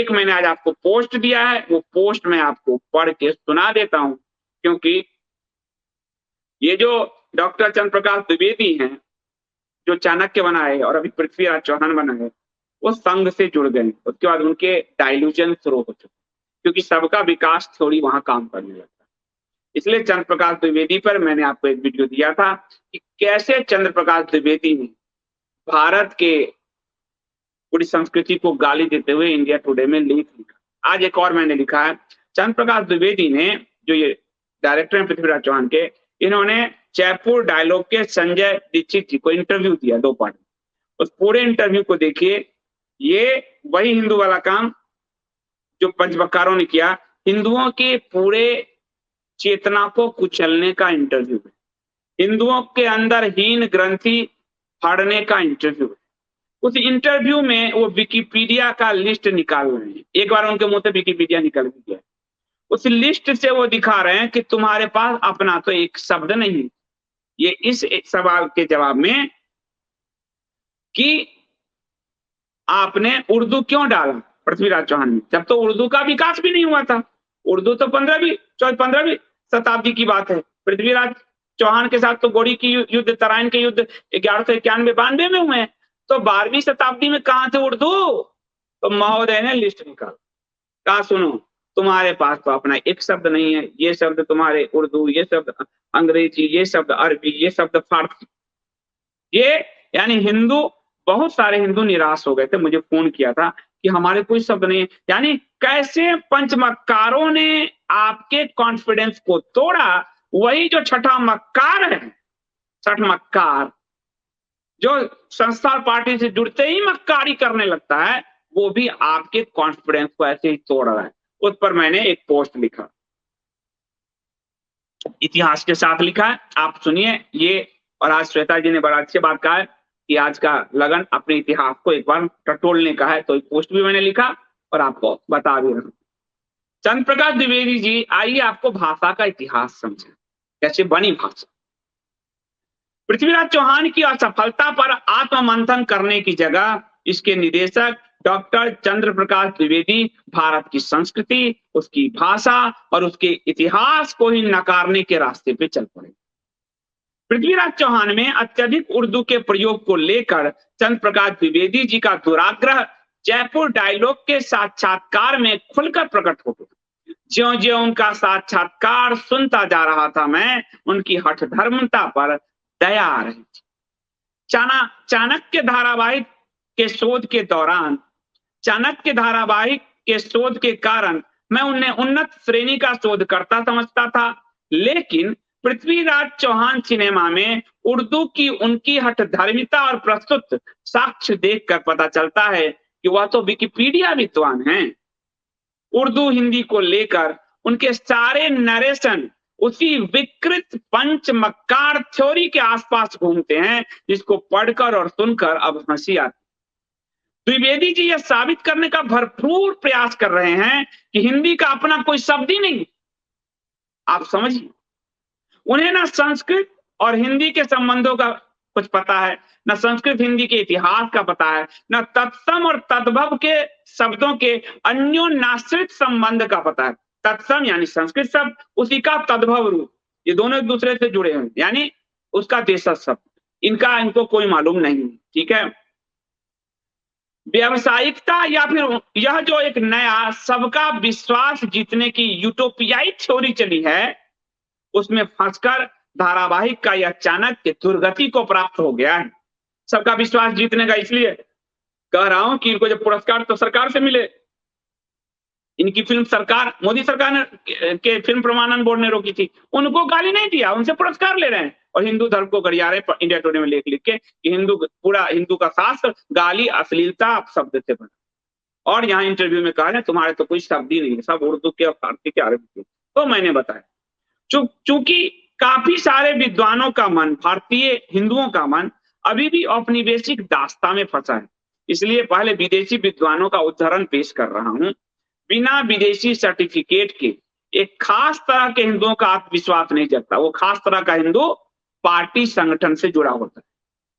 एक मैंने आज आपको पोस्ट दिया है, वो पोस्ट मैं आपको पढ़ के सुना देता हूं, क्योंकि ये जो डॉक्टर चंद्र प्रकाश द्विवेदी हैं, जो चाणक्य बनाए और अभी पृथ्वीराज चौहान बनाए, वो संघ से जुड़ गए। उसके बाद उनके डाइल्यूजन शुरू हो चुके, क्योंकि सबका विकास थ्योरी वहां काम करने लगता है। इसलिए चंद्र प्रकाश द्विवेदी पर मैंने आपको एक वीडियो दिया था कि कैसे चंद्र प्रकाश द्विवेदी ने भारत के पूरी संस्कृति को गाली देते हुए इंडिया टुडे में लेख लिखा। आज एक और मैंने लिखा है, चंद्र प्रकाश द्विवेदी ने, जो ये डायरेक्टर हैं पृथ्वीराज चौहान के, इन्होंने जयपुर डायलॉग के संजय दीक्षित जी को इंटरव्यू दिया 2 पार्ट। उस पूरे इंटरव्यू को देखिए, ये वही हिंदू वाला काम जो पंचबक्कारों ने किया, हिंदुओं के पूरे चेतना को कुचलने का इंटरव्यू है, हिंदुओं के अंदर हीन ग्रंथि फाड़ने का इंटरव्यू है। उस इंटरव्यू में वो विकिपीडिया का लिस्ट निकाल रहे हैं, एक बार उनके मुंह से विकिपीडिया निकल गया, उस लिस्ट से वो दिखा रहे हैं कि तुम्हारे पास अपना तो एक शब्द नहीं। ये इस एक सवाल के जवाब में कि आपने उर्दू क्यों डाला पृथ्वीराज चौहान ने, जब तो उर्दू का विकास भी नहीं हुआ था। उर्दू तो 15वीं शताब्दी की बात है। पृथ्वीराज चौहान के साथ तो गोरी की युद्ध, तराइन के युद्ध 1191-92 में हुए हैं, तो 12वीं शताब्दी में कहां थे उर्दू? तो महोदय ने लिस्ट निकाला, कहा सुनो, तुम्हारे पास तो अपना एक शब्द नहीं है, ये शब्द तुम्हारे उर्दू, ये शब्द अंग्रेजी, ये शब्द अरबी, ये शब्द फारसी। ये यानी हिंदू, बहुत सारे हिंदू निराश हो गए थे, मुझे फोन किया था कि हमारे कोई शब्द नहीं है। यानी कैसे पंचमक्कारों ने आपके कॉन्फिडेंस को तोड़ा। वही जो छठा मक्कार है, छठ मक्कार, जो संस्था पार्टी से जुड़ते ही मक्कारी करने लगता है, वो भी आपके कॉन्फिडेंस को ऐसे ही तोड़ रहा है। उस पर मैंने एक पोस्ट लिखा, इतिहास के साथ लिखा है, आप सुनिए ये। और आज श्वेता जी ने बड़ा अच्छी बात कहा है कि आज का लगन अपने इतिहास को एक बार टटोलने का है, तो एक पोस्ट भी मैंने लिखा और आपको बता भी रहा हूं। चंद्र प्रकाश द्विवेदी जी, आइए आपको भाषा का इतिहास समझें, कैसे बनी भाषा। पृथ्वीराज चौहान की असफलता पर आत्ममंथन करने की जगह इसके निदेशक डॉक्टर चंद्र प्रकाश द्विवेदी भारत की संस्कृति, उसकी भाषा और उसके इतिहास को ही नकारने के रास्ते पे चल पड़े। पृथ्वीराज चौहान में अत्यधिक उर्दू के प्रयोग को लेकर चंद्र प्रकाश द्विवेदी जी का दुराग्रह जयपुर डायलॉग के साक्षात्कार में खुलकर प्रकट हो गया। ज्यों ज्यों उनका साक्षात्कार सुनता जा रहा था, मैं उनकी हठधर्मता पर दया आ रही थी। चाणक्य धारावाहिक के शोध के दौरान, चाणक्य धारावाहिक के शोध के कारण मैं उन्हें उन्नत श्रेणी का शोधकर्ता समझता था, लेकिन पृथ्वीराज चौहान सिनेमा में उर्दू की उनकी हठधर्मिता और प्रस्तुत साक्ष्य देखकर पता चलता है कि वह तो विकिपीडिया विद्वान हैं। उर्दू हिंदी को लेकर उनके सारे नरेशन उसी विकृत पंचमक्कार थ्योरी के आसपास घूमते हैं, जिसको पढ़कर और सुनकर अब हंसी आती। द्विवेदी जी यह साबित करने का भरपूर प्रयास कर रहे हैं कि हिंदी का अपना कोई शब्द ही नहीं। आप समझिए, उन्हें ना संस्कृत और हिंदी के संबंधों का कुछ पता है, न संस्कृत हिंदी के इतिहास का पता है, न तत्सम और तद्भव के शब्दों के अन्योन्याश्रित संबंध का पता है। तत्सम यानी संस्कृत शब्द, उसी का तद्भव रूप, ये दोनों एक दूसरे से जुड़े हैं, यानी उसका देशज शब्द, इनको कोई मालूम नहीं। ठीक है, व्यावसायिकता या फिर यह जो एक नया सबका विश्वास जीतने की यूटोपियाई थ्योरी चली है, उसमें फंसकर धारावाहिक का यह चाणक्य दुर्गति को प्राप्त हो गया है। सबका विश्वास जीतने का इसलिए कह रहा हूं कि इनको जब पुरस्कार तो सरकार से मिले, इनकी फिल्म सरकार, मोदी सरकार ने के फिल्म प्रमाणन बोर्ड ने रोकी थी, उनको गाली नहीं दिया, उनसे पुरस्कार ले रहे हैं और हिंदू धर्म को गरिया रहे इंडिया टुडे में लिख के कि हिंदू, पूरा हिंदू का शास्त्र गाली अश्लीलता शब्द से बना। और यहाँ इंटरव्यू में कहा है तुम्हारे तो कोई शब्द ही नहीं है, सब उर्दू के और फारसी के, अरबी के। तो मैंने बताया चूंकि काफी सारे विद्वानों का मन, भारतीय हिंदुओं का मन अभी भी औपनिवेशिक दास्ता में फंसा है, इसलिए पहले विदेशी विद्वानों का उदाहरण पेश कर रहा हूं। बिना विदेशी सर्टिफिकेट के एक खास तरह के हिंदुओं का आत्मविश्वास नहीं जगता। वो खास तरह का हिंदू पार्टी संगठन से जुड़ा होता है,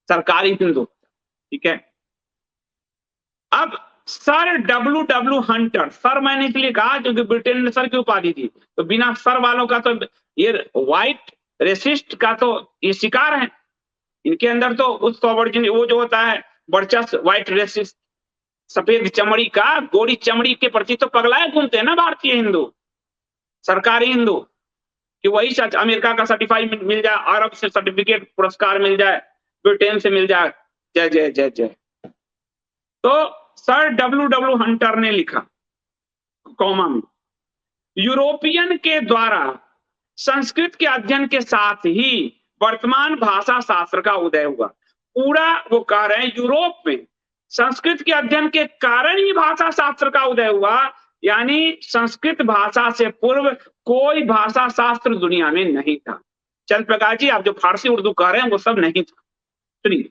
सरकारी हिंदू। ठीक है, अब सर डब्ल्यू हंटर, सर मैंने इसलिए कहा क्योंकि ब्रिटेन ने सर की उपाधि थी, तो बिना सर वालों का तो ये व्हाइट रेसिस्ट का तो ये शिकार है। इनके अंदर तो उस सॉवर्जिन वो जो होता है वर्चस्व, व्हाइट रेसिस्ट, सफेद चमड़ी का, गोरी चमड़ी के प्रति तो पगलाए घूमते हैं ना भारतीय हिंदू, सरकारी हिंदू, कि वही सच अमेरिका का सर्टिफाइड मिल जाए, अरब से सर्टिफिकेट पुरस्कार मिल जाए, ब्रिटेन से मिल जाए, जय जय जय जय। तो सर डब्ल्यू हंटर ने लिखा कॉमा में, यूरोपियन के द्वारा संस्कृत के अध्ययन के साथ ही वर्तमान भाषा शास्त्र का उदय हुआ। पूरा वो कह रहे हैं यूरोप में संस्कृत के अध्ययन के कारण ही भाषा शास्त्र का उदय हुआ, यानी संस्कृत भाषा से पूर्व कोई भाषा शास्त्र दुनिया में नहीं था। चंद्र प्रकाश जी, आप जो फारसी उर्दू कह रहे हैं वो सब नहीं था। सुनिए,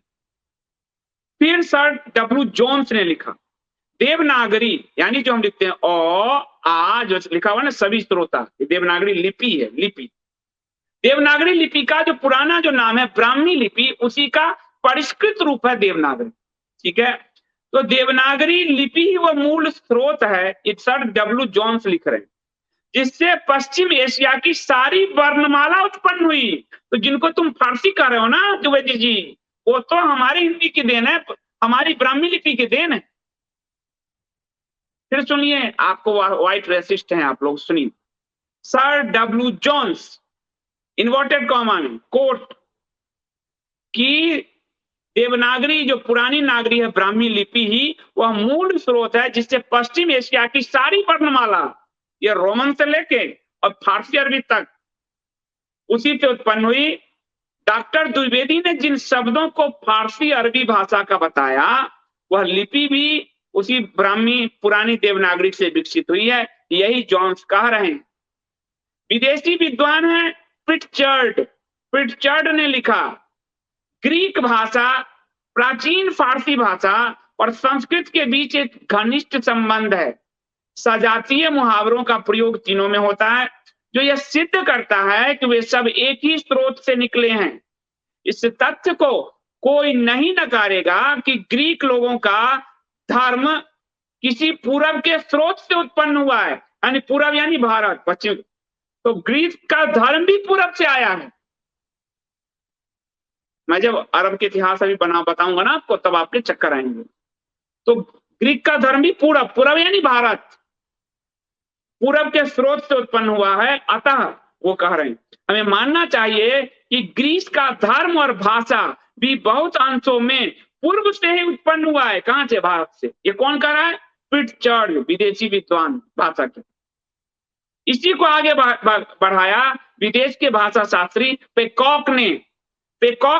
फिर सर डब्ल्यू जोन्स ने लिखा, देवनागरी यानी जो हम लिखते हैं आ जो लिखा हुआ ना सभी श्रोता, देवनागरी लिपि है, लिपि, देवनागरी लिपि का जो पुराना जो नाम है ब्राह्मी लिपि, उसी का परिष्कृत रूप है देवनागरी। ठीक है, तो देवनागरी लिपि ही वो मूल स्रोत है, ये सर डब्ल्यू जोन्स लिख रहे हैं, जिससे पश्चिम एशिया की सारी वर्णमाला उत्पन्न हुई। तो जिनको तुम फारसी कह रहे हो ना द्विवेदी जी, वो तो हमारी हिंदी की देन है, हमारी ब्राह्मी लिपि की देन है। फिर सुनिए, आपको व्हाइट रेसिस्ट हैं आप लोग, सुनिए, sir W Jones inverted comma में कोट की देवनागरी जो पुरानी नागरी है ब्राह्मी लिपि ही वह मूल स्रोत है, जिससे पश्चिम एशिया की सारी वर्णमाला, ये रोमन से लेके और फारसी अरबी तक उसी से उत्पन्न हुई। डॉक्टर द्विवेदी ने जिन शब्दों को फारसी अरबी भाषा का बताया, वह लिपि भी उसी ब्राह्मी पुरानी देवनागरी से विकसित हुई है, यही जॉन्स कह रहे हैं। विदेशी विद्वान है प्रिटचर्ड ने लिखा, ग्रीक भाषा, प्राचीन फारसी भाषा और संस्कृत के बीच एक घनिष्ठ संबंध है। सजातीय मुहावरों का प्रयोग तीनों में होता है, जो यह सिद्ध करता है कि वे सब एक ही स्रोत से निकले हैं। इस तथ्य को कोई नहीं नकारेगा कि ग्रीक लोगों का धर्म किसी पूरब के स्रोत से उत्पन्न हुआ है, यानी पूरब यानी भारत, पश्चिम, तो ग्रीक का धर्म भी पूरब से आया है। मैं जब अरब के इतिहास अभी बताऊंगा ना आपको, तब आपके चक्कर आएंगे। तो ग्रीक का धर्म भी पूरब यानी भारत, पूरब के स्रोत से उत्पन्न हुआ है। अतः वो कह रहे हैं हमें मानना चाहिए कि ग्रीस का धर्म और भाषा भी बहुत अंशों में पूर्व से ही उत्पन्न हुआ है। कहां से? भारत से। ये कौन कह रहा है? प्रिटचर्ड, विदेशी विद्वान भाषा के। इसी को आगे बढ़ाया विदेश के भाषा शास्त्री पेकॉक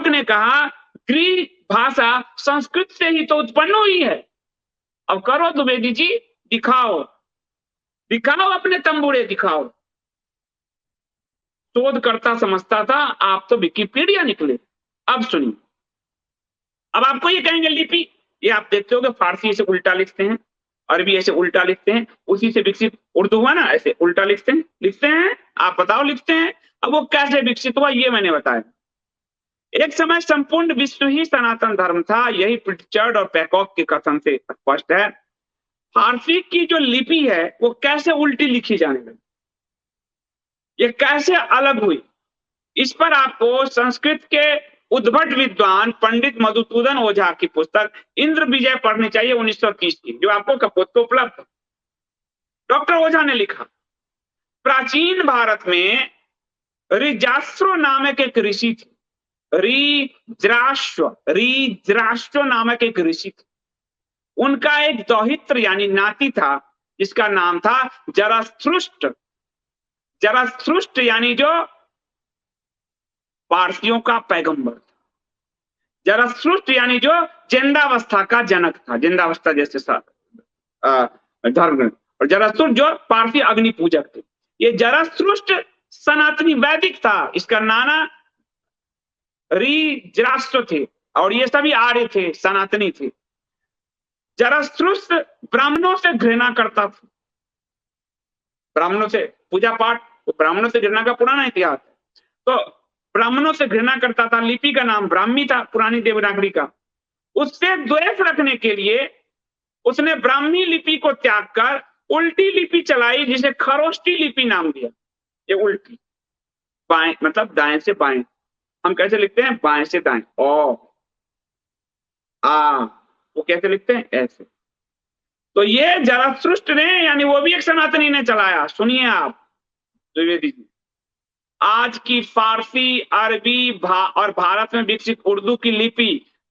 ने कहा ग्रीक भाषा संस्कृत से ही तो उत्पन्न हुई है। अब करो द्विवेदी जी, दिखाओ अपने तंबूरे दिखाओ। शोधकर्ता समझता था, आप तो विकिपीडिया निकले। अब सुनिए, अब आपको ये कहेंगे लिपि, ये आप देखते हो कि फारसी ऐसे उल्टा लिखते हैं, अरबी ऐसे उल्टा लिखते हैं, उसी से विकसित उर्दू हुआ ना, ऐसे उल्टा लिखते हैं। आप बताओ लिखते हैं। अब वो कैसे विकसित हुआ ये मैंने बताया। एक समय संपूर्ण विश्व ही सनातन धर्म था, यही प्रिटचर्ड और पेकॉक के कथन से स्पष्ट है। फारसी की जो लिपि है वो कैसे उल्टी लिखी जाने लगी, ये कैसे अलग हुई, इस पर आपको संस्कृत के उद्भट विद्वान पंडित मधुसूदन ओझा की पुस्तक इंद्र विजय पढ़नी चाहिए 1930 की, जो आपको कपोत को उपलब्ध है। डॉक्टर ओझा ने लिखा, प्राचीन भारत में रिजास्ट्रो नामक एक ऋषि थे। रिज्राष्ट्र नामक एक ऋषि थे। उनका एक दौहित्र यानी नाती था, जिसका नाम था जराथ्रुष्ट यानी जो पारसियों का पैगंबर था। जराथ्रुष्ट यानी जो जिंदावस्था का जनक था, जिंदावस्था जैसे धर्म। और जराथ्रुष्ट जो पारसी अग्नि पूजक थे। ये जराथ्रुष्ट सनातनी वैदिक था, इसका नाना रिज्राष्ट्र थे, और ये सभी आर्य थे, सनातनी थे। जराथ्रुष्ट ब्राह्मणों से घृणा करता था, ब्राह्मणों से पूजा पाठ, तो ब्राह्मणों से घृणा का पुराना इतिहास है। तो ब्राह्मणों से घृणा करता था, लिपि का नाम ब्राह्मी था, पुरानी देवनागरी का। उससे द्वेष रखने के लिए उसने ब्राह्मी लिपि को त्याग कर उल्टी लिपि चलाई, जिसे खरोष्टी लिपि नाम दिया। ये उल्टी, बाएं मतलब दाएं से बाएं। हम कैसे लिखते हैं? बाएं से दाएं। ओ आ, वो कैसे लिखते हैं? ऐसे। तो ये जरथुस्त्र ने, यानी वो भी एक सनातनी ने चलाया। सुनिए आप द्विवेदी जी, आज की फारसी, अरबी और भारत में विकसित उर्दू की लिपि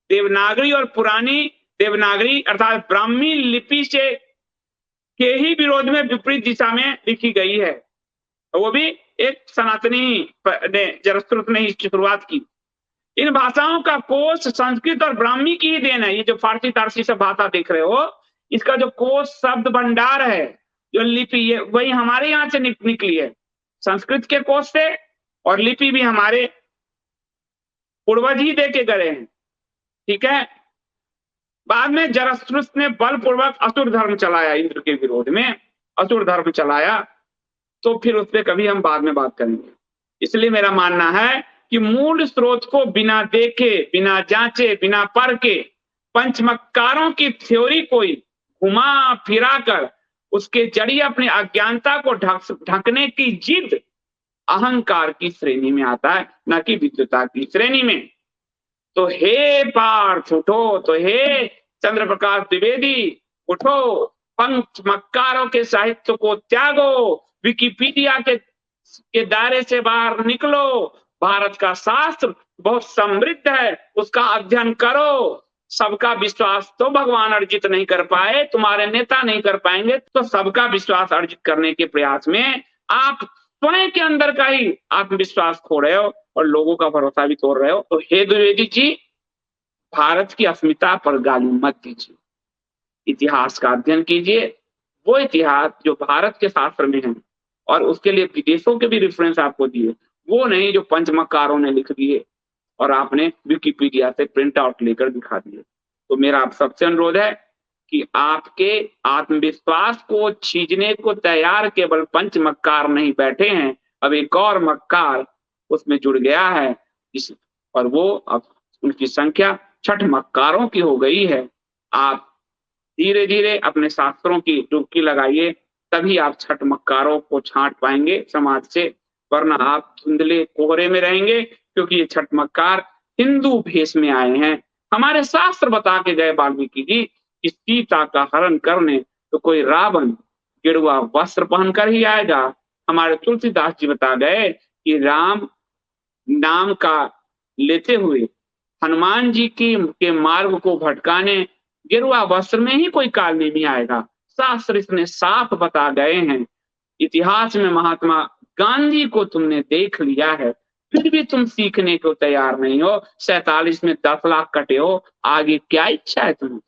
देवनागरी और पुरानी देवनागरी अर्थात ब्राह्मी लिपि से के ही विरोध में विपरीत दिशा में लिखी गई है। वो भी एक सनातनी ने, जरथुस्त्र ने इसकी शुरुआत की। इन भाषाओं का कोश संस्कृत और ब्राह्मी की ही देन है। ये जो फारसी तारसी सब भाषा देख रहे हो, इसका जो कोश शब्द भंडार है, जो लिपि है, वही हमारे यहाँ से निकली है, संस्कृत के कोश से। और लिपि भी हमारे पूर्वज ही दे के गए हैं। ठीक है। बाद में जरथुस्त्र ने बलपूर्वक असुर धर्म चलाया, इंद्र के विरोध में असुर धर्म चलाया। तो फिर उस पर कभी हम बाद में बात करेंगे। इसलिए मेरा मानना है कि मूल स्रोत को बिना देखे, बिना जांचे, बिना परखे पंचमक्कारों की थ्योरी कोई घुमा फिरा कर उसके जरिए अपनी अज्ञानता को ढकने की जिद अहंकार की श्रेणी में आता है, न कि विद्वता की श्रेणी में। तो हे पार्थ उठो, तो हे चंद्र प्रकाश द्विवेदी उठो, पंचमक्कारों के साहित्य को त्यागो, विकिपीडिया के दायरे से बाहर निकलो। भारत का शास्त्र बहुत समृद्ध है, उसका अध्ययन करो। सबका विश्वास तो भगवान अर्जित नहीं कर पाए, तुम्हारे नेता नहीं कर पाएंगे, तो सबका विश्वास अर्जित करने के प्रयास में आप स्वयं के अंदर का ही आत्मविश्वास खो रहे हो और लोगों का भरोसा भी तोड़ रहे हो। तो हे द्विवेदी जी, भारत की अस्मिता पर गाली मत दीजिए, इतिहास का अध्ययन कीजिए। वो इतिहास जो भारत के शास्त्र में है, और उसके लिए विदेशों के भी रेफरेंस आपको दिए, वो नहीं जो पंचमक्कारों ने लिख दिए और आपने विकिपीडिया से प्रिंट आउट लेकर दिखा दिए। तो मेरा आप सबसे अनुरोध है कि आपके आत्मविश्वास को छीजने को तैयार केवल पंचमक्कार नहीं बैठे हैं, अब एक और मक्कार उसमें जुड़ गया है, और वो अब उनकी संख्या छठ मक्कारों की हो गई है। आप धीरे धीरे अपने शास्त्रों की डुबकी लगाइए, तभी आप छठ मक्कारों को छांट पाएंगे समाज से, वरना आप धुंधले कोहरे में रहेंगे। क्योंकि ये छठ मक्कार हिंदू भेष में आए हैं। हमारे शास्त्र बता के गए वाल्मीकि जी कि सीता का हरण करने तो कोई रावण गेरुआ वस्त्र पहनकर ही आएगा। हमारे तुलसीदास जी बता गए कि राम नाम का लेते हुए हनुमान जी के मार्ग को भटकाने गेरुआ वस्त्र में ही कोई काल नहीं आएगा। शास्त्र इसने साफ बता गए हैं। इतिहास में महात्मा गांधी को तुमने देख लिया है, फिर भी तुम सीखने को तैयार नहीं हो। 47 में 10 लाख कटे हो, आगे क्या इच्छा है तुम्हें?